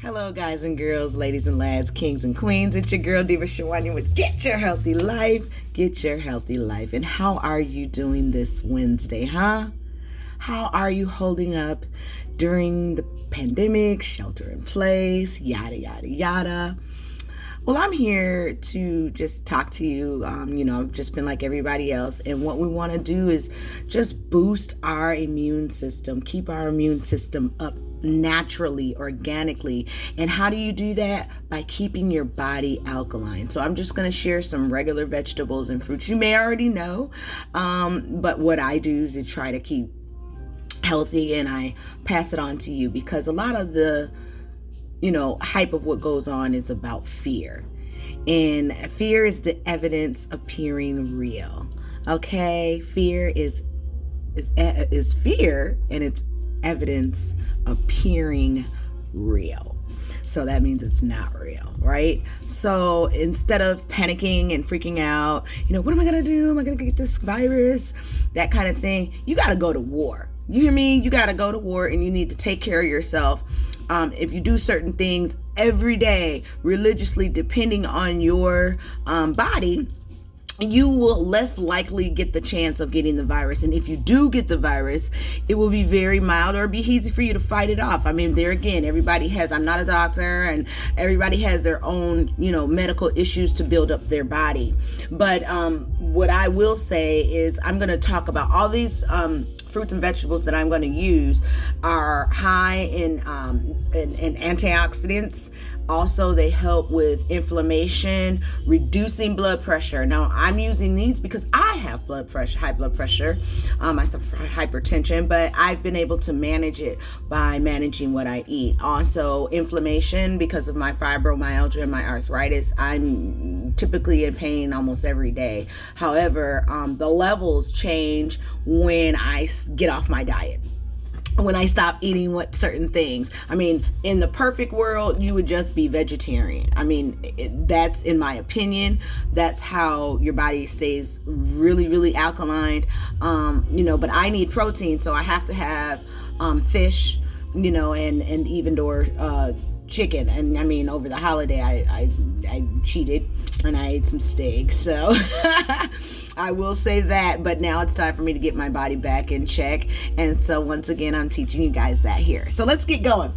Hello, guys and girls, ladies and lads, kings and queens. It's your girl, Diva Shawanya with Get Your Healthy Life. Get Your Healthy Life. And how are you doing this Wednesday, huh? How are you holding up during the pandemic, shelter in place, yada, yada, yada? Well, I'm here to just talk to you. I've just been like everybody else. And what we want to do is just boost our immune system, keep our immune system up naturally, organically. And how do you do that? By keeping your body alkaline. So I'm just going to share some regular vegetables and fruits you may already know. But what I do to try to keep healthy, and I pass it on to you, because a lot of the hype of what goes on is about fear. And fear is the evidence appearing real. Okay? Fear is fear, and it's evidence appearing real. So that means it's not real, right? So instead of panicking and freaking out, what am I going to do? Am I going to get this virus? That kind of thing. You got to go to war. You hear me? You got to go to war, and you need to take care of yourself. If you do certain things every day, religiously, depending on your body, you will less likely get the chance of getting the virus. And if you do get the virus, it will be very mild, or be easy for you to fight it off. I mean, there again, everybody has, I'm not a doctor, and everybody has their own, medical issues to build up their body. But what I will say is I'm going to talk about all these fruits and vegetables that I'm going to use are high in antioxidants. Also, they help with inflammation, reducing blood pressure. Now, I'm using these because I have high blood pressure. I suffer from hypertension, but I've been able to manage it by managing what I eat. Also, inflammation, because of my fibromyalgia and my arthritis, I'm typically in pain almost every day. However, the levels change when I get off my diet, when I stop eating certain things. I mean, in the perfect world, you would just be vegetarian. I mean, that's, in my opinion, that's how your body stays really, really alkaline. But I need protein, so I have to have fish, and even chicken. And I mean, over the holiday, I cheated and I ate some steak. So I will say that, but now it's time for me to get my body back in check. And so once again, I'm teaching you guys that here. So let's get going.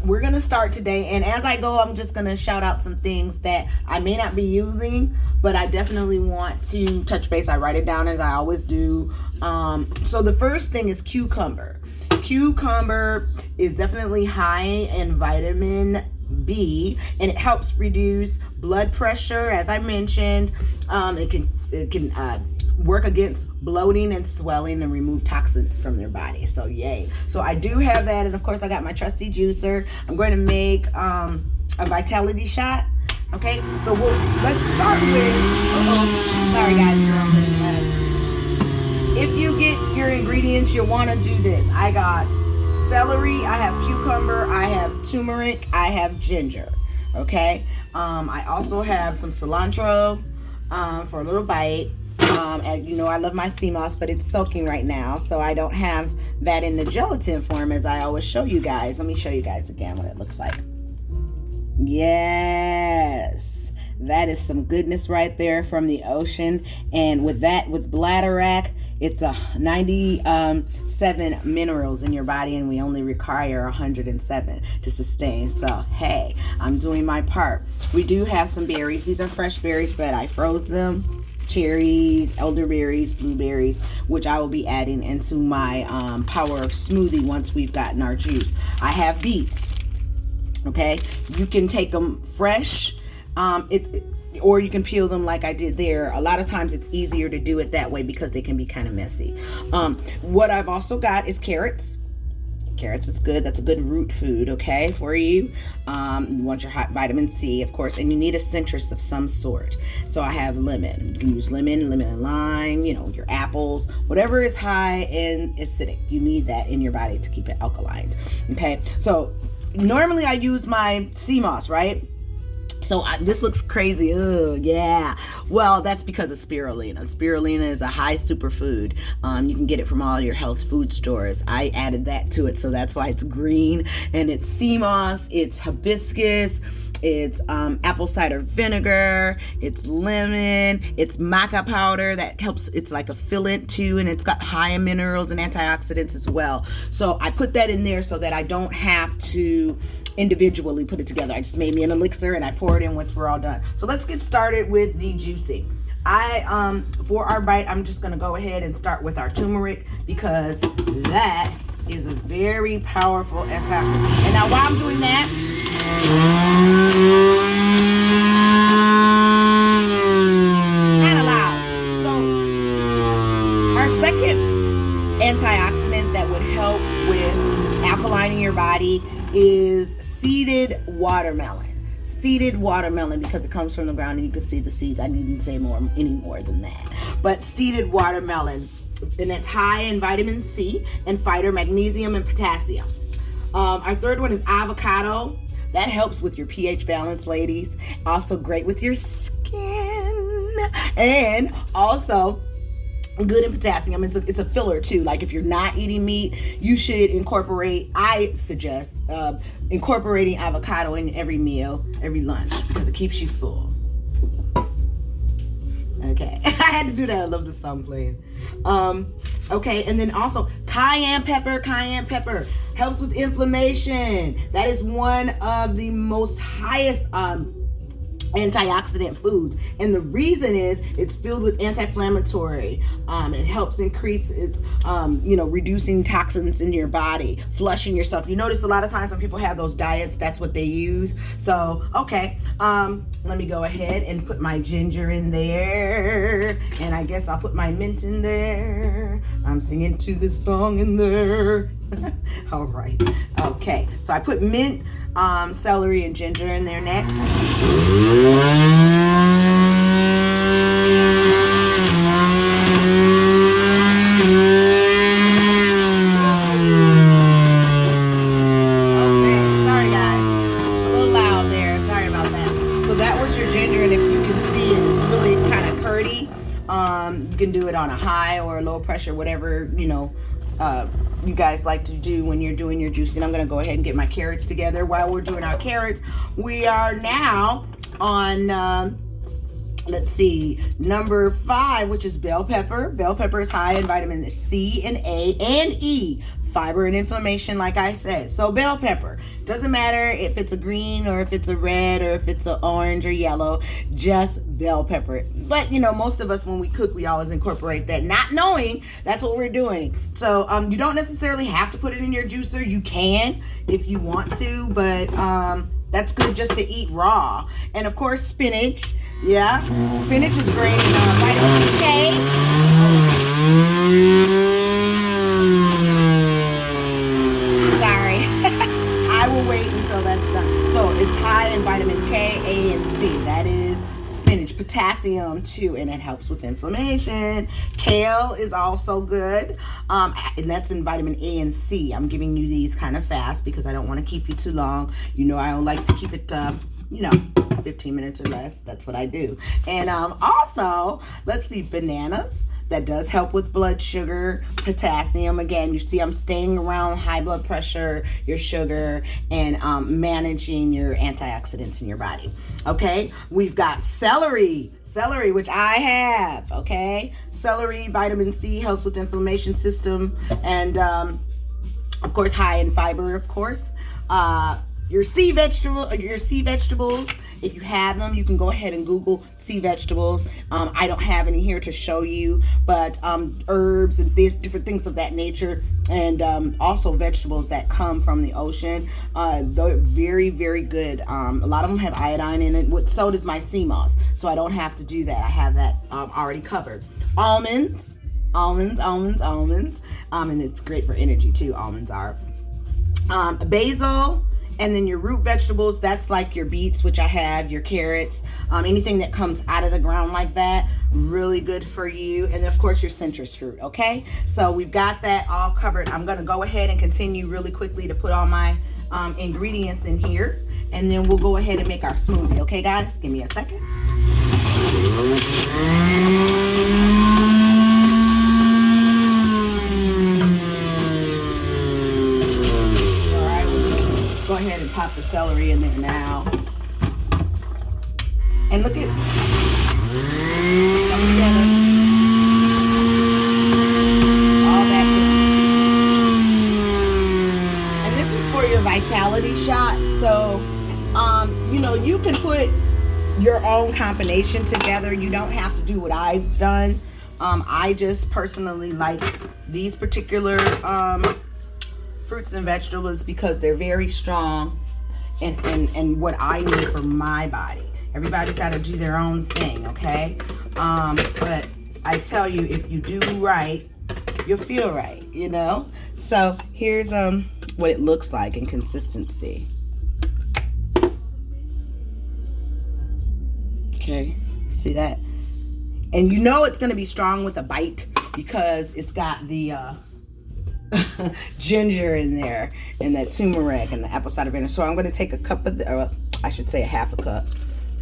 We're going to start today. And as I go, I'm just going to shout out some things that I may not be using, but I definitely want to touch base. I write it down as I always do. So the first thing is cucumber. Cucumber is definitely high in vitamin B, and it helps reduce blood pressure, as I mentioned. It can work against bloating and swelling and remove toxins from their body. So yay. So I do have that, and of course I got my trusty juicer. I'm going to make a vitality shot. Okay, so let's start with sorry guys, if you get your ingredients, you'll want to do this. I got celery, I have cucumber, I have turmeric, I have ginger. Okay, I also have some cilantro for a little bite. And I love my sea moss, but it's soaking right now, so I don't have that in the gelatin form as I always show you guys. Let me show you guys again what it looks like. Yes, that is some goodness right there from the ocean. And with bladderwrack, it's 97 minerals in your body, and we only require 107 to sustain. So, hey, I'm doing my part. We do have some berries. These are fresh berries, but I froze them. Cherries, elderberries, blueberries, which I will be adding into my power smoothie once we've gotten our juice. I have beets. Okay, you can take them fresh. Or you can peel them like I did there. A lot of times it's easier to do it that way because they can be kind of messy. What I've also got is carrots. Carrots is good. That's a good root food, okay, for you. You want your hot vitamin C, of course, and you need a citrus of some sort. So I have lemon. You can use lemon and lime, your apples, whatever is high in acidic. You need that in your body to keep it alkaline, okay? So normally I use my sea moss, right? So this looks crazy. Oh, yeah. Well, that's because of spirulina. Spirulina is a high superfood. You can get it from all your health food stores. I added that to it, so that's why it's green. And it's sea moss, it's hibiscus, it's apple cider vinegar, it's lemon, it's maca powder that helps. It's like a fillant too, and it's got high in minerals and antioxidants as well. So I put that in there so that I don't have to individually put it together. I just made me an elixir and I pour it in once we're all done. So let's get started with the juicing. For our bite, I'm just gonna go ahead and start with our turmeric because that is a very powerful antioxidant. And now while I'm doing that, kind of loud. So our second antioxidant that would help with alkalining your body is seeded watermelon. Seeded watermelon, because it comes from the ground and you can see the seeds. I needn't say any more than that. But seeded watermelon, and it's high in vitamin C and fiber, magnesium, and potassium. Our third one is avocado. That helps with your pH balance, ladies. Also great with your skin. And also good in potassium. It's a filler too. Like if you're not eating meat, you should incorporate, I suggest incorporating avocado in every meal, every lunch, because it keeps you full. Okay. I had to do that. I love the song playing. Okay, and then also cayenne pepper helps with inflammation. That is one of the most highest antioxidant foods, and the reason is it's filled with anti-inflammatory. It helps increase its reducing toxins in your body, flushing yourself. You notice a lot of times when people have those diets, that's what they use. So okay, let me go ahead and put my ginger in there, and I guess I'll put my mint in there. I'm singing to this song in there. All right, okay, so I put mint, celery, and ginger in there next. You can do it on a high or a low pressure, whatever you guys like to do when you're doing your juicing. I'm gonna go ahead and get my carrots together. While we're doing our carrots, we are now on let's see, number 5, which is bell pepper. Bell pepper is high in vitamin C and A and E, fiber and inflammation, like I said. So bell pepper, doesn't matter if it's a green or if it's a red or if it's an orange or yellow, just bell pepper. But most of us when we cook, we always incorporate that, not knowing that's what we're doing. So you don't necessarily have to put it in your juicer. You can if you want to, but that's good just to eat raw. And of course, spinach. Yeah, spinach is great in vitamin K. Sorry, I will wait until that's done. So it's high in vitamin K, A, and C. That is spinach. Potassium too, and it helps with inflammation. Kale is also good, and that's in vitamin A and C. I'm giving you these kind of fast because I don't want to keep you too long. I don't like to keep it 15 minutes or less. That's what I do. And also, let's see, bananas. That does help with blood sugar, potassium. Again, you see I'm staying around high blood pressure, your sugar, and managing your antioxidants in your body. Okay, we've got celery, which I have. Okay, celery, vitamin C, helps with the inflammation system, and of course high in fiber, of course. Your sea vegetables, if you have them, you can go ahead and Google sea vegetables. I don't have any here to show you, but herbs and different things of that nature, and also vegetables that come from the ocean. They're very, very good. A lot of them have iodine in it. So does my sea moss, so I don't have to do that. I have that already covered. Almonds, and it's great for energy too. Almonds are. Basil. And then your root vegetables, that's like your beets, which I have, your carrots, anything that comes out of the ground like that, really good for you. And then of course your citrus fruit, okay? So we've got that all covered. I'm gonna go ahead and continue really quickly to put all my ingredients in here. and then we'll go ahead and make our smoothie. Okay, guys? Give me a second. All right, we'll go ahead and pop the celery in there now. And look at come together. All that goodness. And this is for your vitality shot. So, you know, you can put your own combination together. You don't have to do what I've done. I just personally like these particular fruits and vegetables because they're very strong and what I need for my body. Everybody got to do their own thing, okay? But I tell you, if you do right, you'll feel right, you know? So here's what it looks like in consistency. Okay, see that? And you know it's gonna be strong with a bite because it's got the ginger in there and that turmeric and the apple cider vinegar. So I'm gonna take a cup of I should say a half a cup,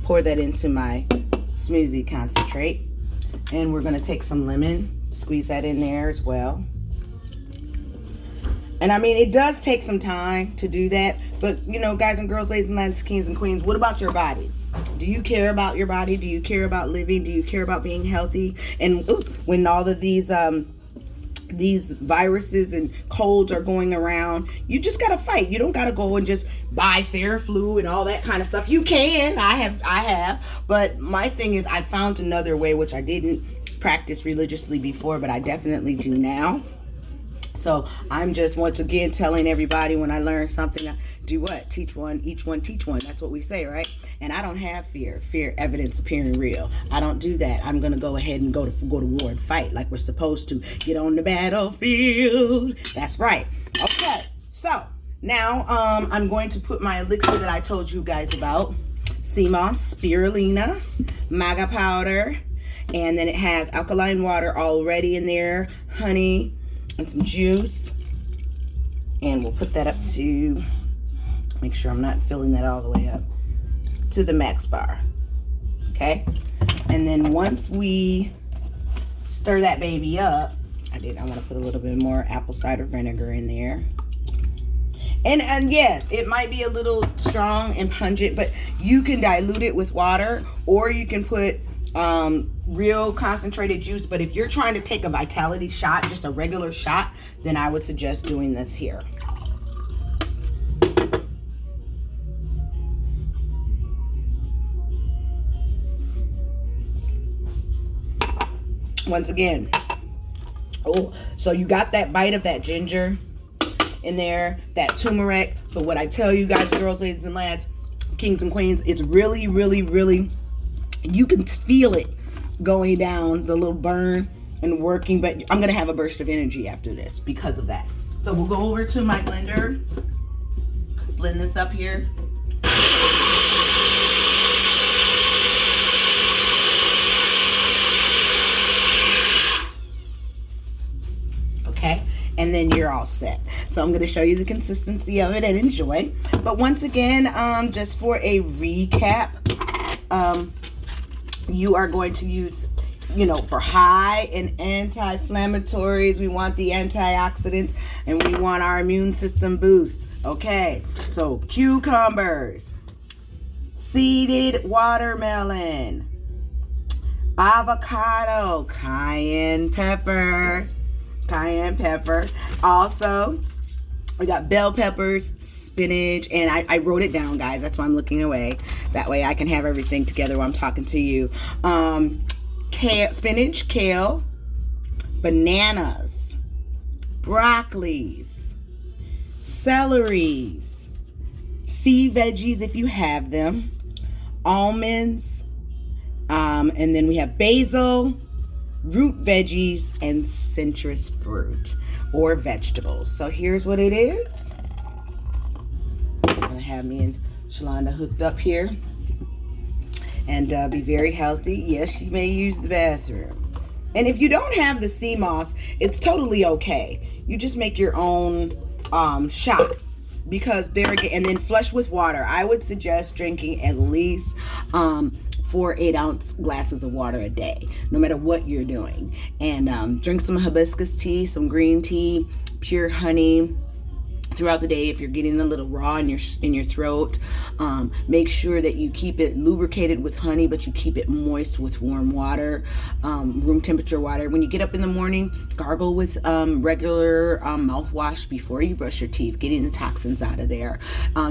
pour that into my smoothie concentrate, and we're gonna take some lemon, squeeze that in there as well. And I mean, it does take some time to do that, but you know, guys and girls, ladies and gents, kings and queens, what about your body? Do you care about your body? Do you care about living? Do you care about being healthy? And when all of these viruses and colds are going around, you just gotta fight. You don't gotta go and just buy Theraflu and all that kind of stuff. You can. I have. But my thing is, I found another way, which I didn't practice religiously before, but I definitely do now. So I'm just once again telling everybody when I learn something, I do what? Teach one, each one, teach one. That's what we say, right? And I don't have fear evidence appearing real. I don't do that. I'm gonna go ahead and go to war and fight like we're supposed to. Get on the battlefield. That's right. Okay. So now I'm going to put my elixir that I told you guys about. Sea moss, spirulina, maga powder, and then it has alkaline water already in there, honey, and some juice. And we'll put that up to, make sure I'm not filling that all the way up, to the max bar. Okay? And then once we stir that baby up, I want to put a little bit more apple cider vinegar in there. And yes, it might be a little strong and pungent, but you can dilute it with water, or you can put real concentrated juice. But if you're trying to take a vitality shot, just a regular shot, then I would suggest doing this here. Once again, so you got that bite of that ginger in there, that turmeric. But what I tell you guys, girls, ladies and lads, kings and queens, it's really, really, really, you can feel it going down, the little burn and working. But I'm gonna have a burst of energy after this because of that. So we'll go over to my blender, blend this up here. Okay, and then you're all set. So I'm going to show you the consistency of it and enjoy. But once again, just for a recap, you are going to use, you know, for high and anti-inflammatories, we want the antioxidants and we want our immune system boost. Okay, so cucumbers, seeded watermelon, avocado, cayenne pepper. Also, we got bell peppers, spinach, and I wrote it down, guys. That's why I'm looking away. That way I can have everything together while I'm talking to you. Spinach, kale, bananas, broccolis, celeries, sea veggies if you have them, almonds, and then we have basil, root veggies, and citrus fruit or vegetables. So here's what it is. I'm gonna have me and Shalonda hooked up here and be very healthy. Yes, you may use the bathroom. And if you don't have the sea moss, it's totally okay. You just make your own shot because there again, and then flush with water. I would suggest drinking at least 4 8-ounce glasses of water a day, no matter what you're doing. And drink some hibiscus tea, some green tea, pure honey throughout the day. If you're getting a little raw in your throat, make sure that you keep it lubricated with honey, but you keep it moist with warm water, room temperature water. When you get up in the morning, gargle with regular mouthwash before you brush your teeth, getting the toxins out of there.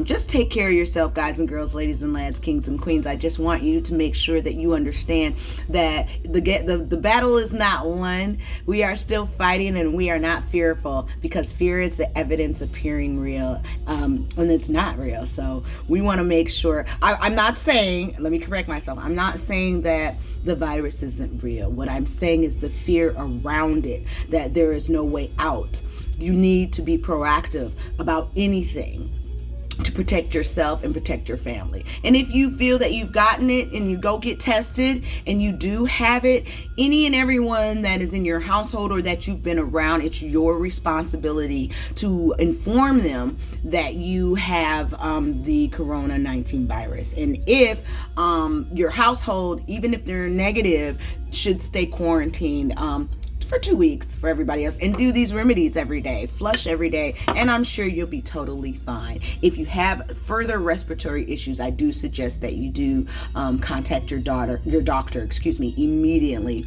Just take care of yourself, guys and girls, ladies and lads, kings and queens. I just want you to make sure that you understand that the battle is not won. We are still fighting, and we are not fearful, because fear is the evidence appearing real, and it's not real. So we want to make sure. I'm not saying, let me correct myself, I'm not saying that the virus isn't real. What I'm saying is the fear around it, that there is no way out. You need to be proactive about anything to protect yourself and protect your family. And if you feel that you've gotten it and you go get tested and you do have it, any and everyone that is in your household or that you've been around, it's your responsibility to inform them that you have the Corona-19 virus. And if your household, even if they're negative, should stay quarantined for 2 weeks for everybody else, and do these remedies every day, flush every day, and I'm sure you'll be totally fine. If you have further respiratory issues, I do suggest that you do contact your doctor, immediately,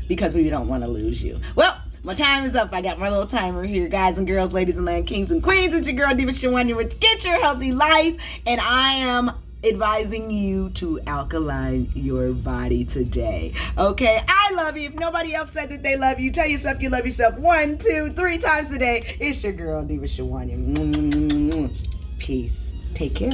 because we don't want to lose you. Well, my time is up. I got my little timer here, guys and girls, ladies and land, kings and queens. It's your girl Diva Shawanya with Get Your Healthy Life, and I am advising you to alkaline your body today. Okay, I love you. If nobody else said that they love you, tell yourself you love yourself 1, 2, 3 times a day. It's your girl Diva Shawanya. Peace. Take care.